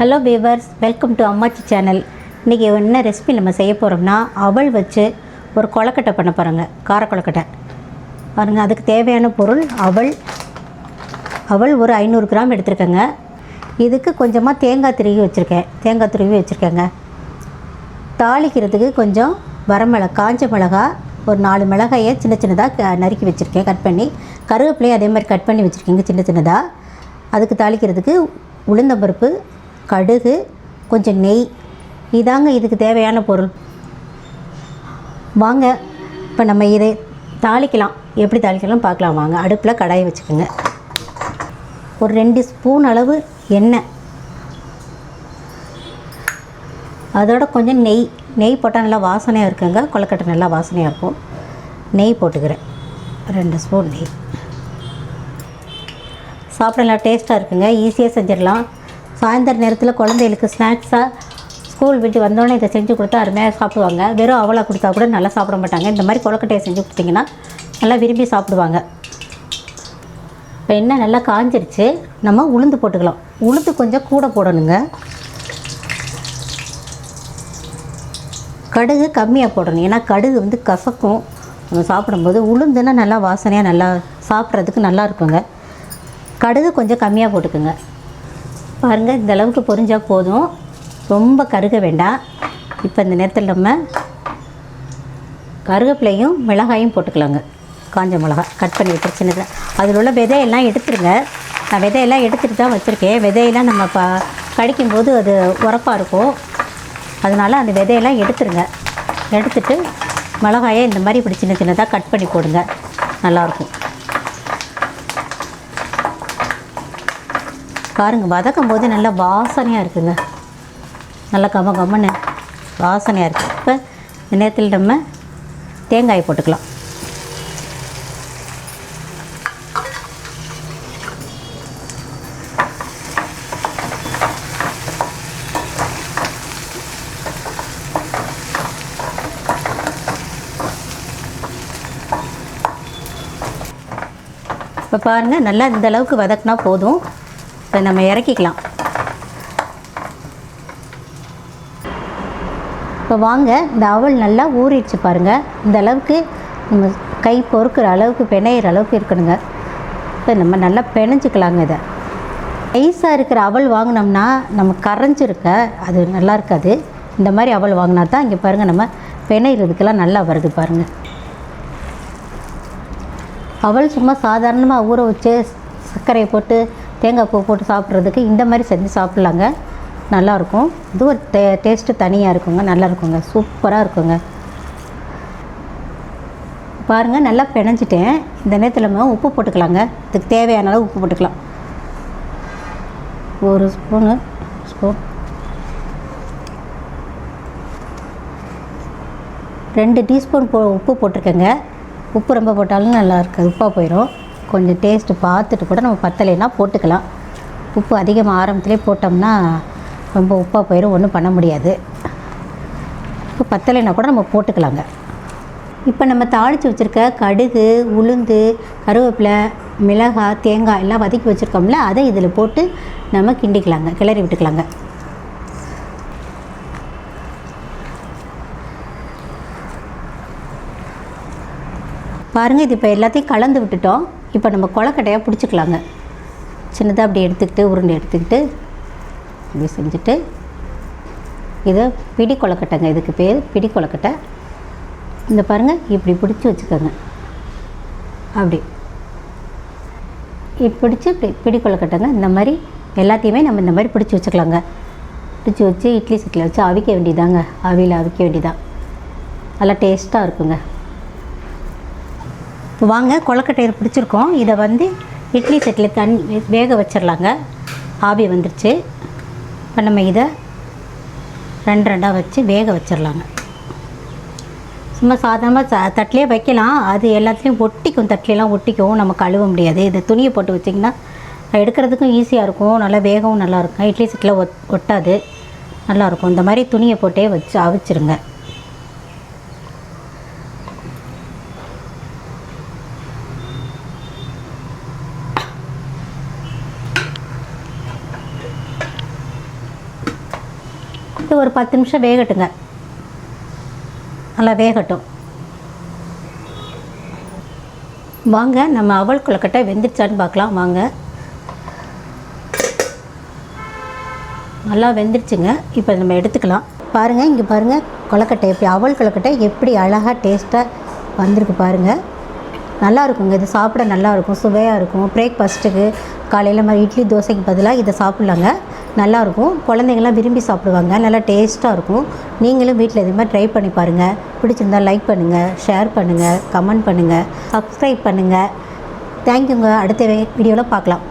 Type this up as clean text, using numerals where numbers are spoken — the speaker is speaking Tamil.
ஹலோ வீவர்ஸ், வெல்கம் டு அம்மாச்சி சேனல். இன்றைக்கி என்ன ரெசிபி நம்ம செய்ய போகிறோம்னா, அவல் வச்சு ஒரு கொழுக்கட்டை பண்ண போகிறோங்க. கார கொழுக்கட்டை பாருங்கள். அதுக்கு தேவையான பொருள் அவல் ஒரு 500 கிராம் எடுத்துருக்கேங்க. இதுக்கு கொஞ்சமாக தேங்காய் துருவி வச்சுருக்கேங்க. தாளிக்கிறதுக்கு கொஞ்சம் காஞ்ச மிளகா ஒரு 4 மிளகாயை சின்ன சின்னதாக நறுக்கி வச்சுருக்கேன், கட் பண்ணி. கருவேப்பிலையை அதே மாதிரி கட் பண்ணி வச்சுருக்கேங்க சின்ன சின்னதாக. அதுக்கு தாளிக்கிறதுக்கு உளுந்தம்பருப்பு, கடுகு, கொஞ்சம் நெய், இதாங்க இதுக்கு தேவையான பொருள். வாங்க இப்போ நம்ம இதை தாளிக்கலாம். எப்படி தாளிக்கலாம் பார்க்கலாம் வாங்க. அடுப்பில் கடாயை வச்சுக்கோங்க. ஒரு 2 ஸ்பூன் அளவு எண்ணெய், அதோட கொஞ்சம் நெய் போட்டால் நல்லா வாசனையாக இருக்குங்க. கொழுக்கட்டை நல்லா வாசனையாக இருக்கும். நெய் போட்டுக்கிறேன், 2 ஸ்பூன் நெய். சாப்பிட நல்லா டேஸ்ட்டாக இருக்குங்க. ஈஸியாக செஞ்சிடலாம். சாயந்தர நேரத்தில் குழந்தைகளுக்கு ஸ்நாக்ஸாக ஸ்கூல் விட்டு வந்தோடனே இதை செஞ்சு கொடுத்தா அருமையாக சாப்பிடுவாங்க. வெறும் அவலாக கொடுத்தா கூட நல்லா சாப்பிட மாட்டாங்க. இந்த மாதிரி கொழுக்கட்டையை செஞ்சு கொடுத்திங்கன்னா நல்லா விரும்பி சாப்பிடுவாங்க. இப்போ எண்ணெய் நல்லா காஞ்சிருச்சு. நம்ம உளுந்து போட்டுக்கலாம். உளுந்து கொஞ்சம் கூட போடணுங்க. கடுகு கம்மியாக போடணும், ஏன்னா கடுகு கசக்கும் நம்ம சாப்பிடும்போது. உளுந்துன்னா நல்லா வாசனையாக நல்லா சாப்பிட்றதுக்கு நல்லா இருக்குங்க. கடுகு கொஞ்சம் கம்மியாக போட்டுக்குங்க. பாருங்கள், இந்த அளவுக்கு பொரிஞ்சால் போதும், ரொம்ப கருக வேண்டாம். இப்போ இந்த நேரத்தில் நம்ம கருவேப்பிலையும் மிளகாயும் போட்டுக்கலாங்க. காஞ்ச மிளகா கட் பண்ணி வச்சு சின்னதாக. அதில் உள்ள விதையெல்லாம் எடுத்துருங்க. நான் விதையெல்லாம் எடுத்துகிட்டு தான் வச்சுருக்கேன். விதையெல்லாம் நம்ம கடிக்கும்போது அது உரப்பாக இருக்கும். அதனால் அந்த விதையெல்லாம் எடுத்துருங்க. எடுத்துட்டு மிளகாயை இந்த மாதிரி இப்படி சின்ன சின்னதாக கட் பண்ணி போடுங்க, நல்லாயிருக்கும். பாருங்கள், வதக்கும் போது நல்லா வாசனையாக இருக்குங்க. நல்லா கம்மன்னு வாசனையாக இருக்குது. இப்போ இந்த நேரத்தில் நம்ம தேங்காயை போட்டுக்கலாம். இப்போ பாருங்கள், நல்லா இந்த அளவுக்கு வதக்கினா போதும். இப்போ நம்ம இறக்கிக்கலாம். இப்போ வாங்க, இந்த அவல் நல்லா ஊறிடுச்சு பாருங்கள். இந்த அளவுக்கு நம்ம கை பொறுக்கிற அளவுக்கு, பிணையிற அளவுக்கு இருக்கணுங்க. இப்போ நம்ம நல்லா பிணைஞ்சிக்கலாங்க. இதை ஐஸாக இருக்கிற அவல் வாங்கினோம்னா நம்ம கரைஞ்சிருக்க அது நல்லா இருக்காது. இந்த மாதிரி அவல் வாங்கினா தான் இங்கே பாருங்கள் நம்ம பிணையிறதுக்கெல்லாம் நல்லா வருது பாருங்கள். அவல் சும்மா சாதாரணமாக ஊற வச்சு சர்க்கரையை போட்டு தேங்காய் பூ போட்டு சாப்பிட்றதுக்கு இந்த மாதிரி செஞ்சு சாப்பிட்லாங்க, நல்லாயிருக்கும். இது ஒரு டேஸ்ட்டு தனியாக இருக்குங்க, நல்லா இருக்குங்க, சூப்பராக இருக்குங்க. பாருங்கள், நல்லா பிணைஞ்சிட்டேன். இந்த நேரத்தில் நம்ம உப்பு போட்டுக்கலாங்க. இதுக்கு தேவையான அளவு உப்பு போட்டுக்கலாம். ஒரு ஸ்பூன் 2 டீஸ்பூன் உப்பு போட்டிருக்கேங்க. உப்பு ரொம்ப போட்டாலும் நல்லா இருக்காது, உப்பாக போயிடும். கொஞ்சம் டேஸ்ட்டு பார்த்துட்டு கூட நம்ம பத்தலைன்னா போட்டுக்கலாம். உப்பு அதிகமாக ஆரம்பத்திலே போட்டோம்னா ரொம்ப உப்பாக போயிடும், ஒன்றும் பண்ண முடியாது. உப்பு பத்தலைன்னா கூட நம்ம போட்டுக்கலாங்க. இப்போ நம்ம தாளித்து வச்சுருக்க கடுகு, உளுந்து, கருவேப்பிலை, மிளகாய், தேங்காய் எல்லாம் வதக்கி வச்சுருக்கோம்ல, அதை இதில் போட்டு நம்ம கிண்டிக்கலாங்க, கிளறி விட்டுக்கலாங்க. பாருங்கள், இது இப்போ எல்லாத்தையும் கலந்து விட்டுட்டோம். இப்போ நம்ம கொழுக்கட்டையாக பிடிச்சிக்கலாங்க. சின்னதாக அப்படி எடுத்துக்கிட்டு உருண்டை எடுத்துக்கிட்டு இப்படி செஞ்சுட்டு, இதை பிடி கொழுக்கட்டைங்க. இதுக்கு பேர் பிடி கொழுக்கட்டை. இந்த பாருங்கள், இப்படி பிடிச்சி வச்சுக்கோங்க. அப்படி பிடிச்சி இப்படி பிடி கொழுக்கட்டைங்க. இந்த மாதிரி எல்லாத்தையுமே நம்ம இந்த மாதிரி பிடிச்சி வச்சுக்கலாங்க. பிடிச்சி வச்சு இட்லி சட்டியில் வச்சு அவிக்க வேண்டியதாங்க. அவியில் அவிக்க வேண்டியதான், நல்லா டேஸ்ட்டாக இருக்குங்க. இப்போ வாங்க, கொழுக்கட்டையை பிடிச்சிருக்கோம். இதை இட்லி சட்டியில் தண்ணி வேக வச்சிடலாங்க. ஆவி வந்துருச்சு. இப்போ நம்ம இதை 2 வச்சு வேக வச்சிடலாங்க. சும்மா சாதாரணமாக தட்டிலே வைக்கலாம். அது எல்லாத்துலேயும் ஒட்டிக்கும், தட்டிலெலாம் ஒட்டிக்கும், நம்ம கழுவ முடியாது. இதை துணியை போட்டு வச்சிங்கன்னா எடுக்கிறதுக்கும் ஈஸியாக இருக்கும், நல்லா வேகவும் நல்லாயிருக்கும். இட்லி சட்டியில் ஒட்டாது, நல்லாயிருக்கும். இந்த மாதிரி துணியை போட்டே வச்சு அவிச்சிருங்க. இது ஒரு 10 நிமிஷம் வேகட்டுங்க, நல்லா வேகட்டும். வாங்க நம்ம அவல் கொழுக்கட்டை வெந்துருச்சான்னு பார்க்கலாம். வாங்க, நல்லா வெந்துருச்சுங்க. இப்போ நம்ம எடுத்துக்கலாம். பாருங்கள், இங்கே பாருங்கள் கொழுக்கட்டை எப்படி, அவல் கொழுக்கட்டை எப்படி அழகாக டேஸ்ட்டாக வந்திருக்கு பாருங்கள். நல்லா இருக்குங்க, இது சாப்பிட நல்லாயிருக்கும், சுவையாக இருக்கும். பிரேக்ஃபாஸ்ட்டுக்கு காலையில் மாதிரி இட்லி தோசைக்கு பதிலாக இதை சாப்பிட்லாங்க, நல்லாயிருக்கும். குழந்தைங்கள்லாம் விரும்பி சாப்பிடுவாங்க, நல்லா டேஸ்ட்டாக இருக்கும். நீங்களும் வீட்டில் இதே மாதிரி ட்ரை பண்ணி பாருங்கள். பிடிச்சிருந்தால் லைக் பண்ணுங்கள், ஷேர் பண்ணுங்கள், கமெண்ட் பண்ணுங்கள், சப்ஸ்கிரைப் பண்ணுங்கள். தேங்க்யூங்க. அடுத்த வீடியோவில் பார்க்கலாம்.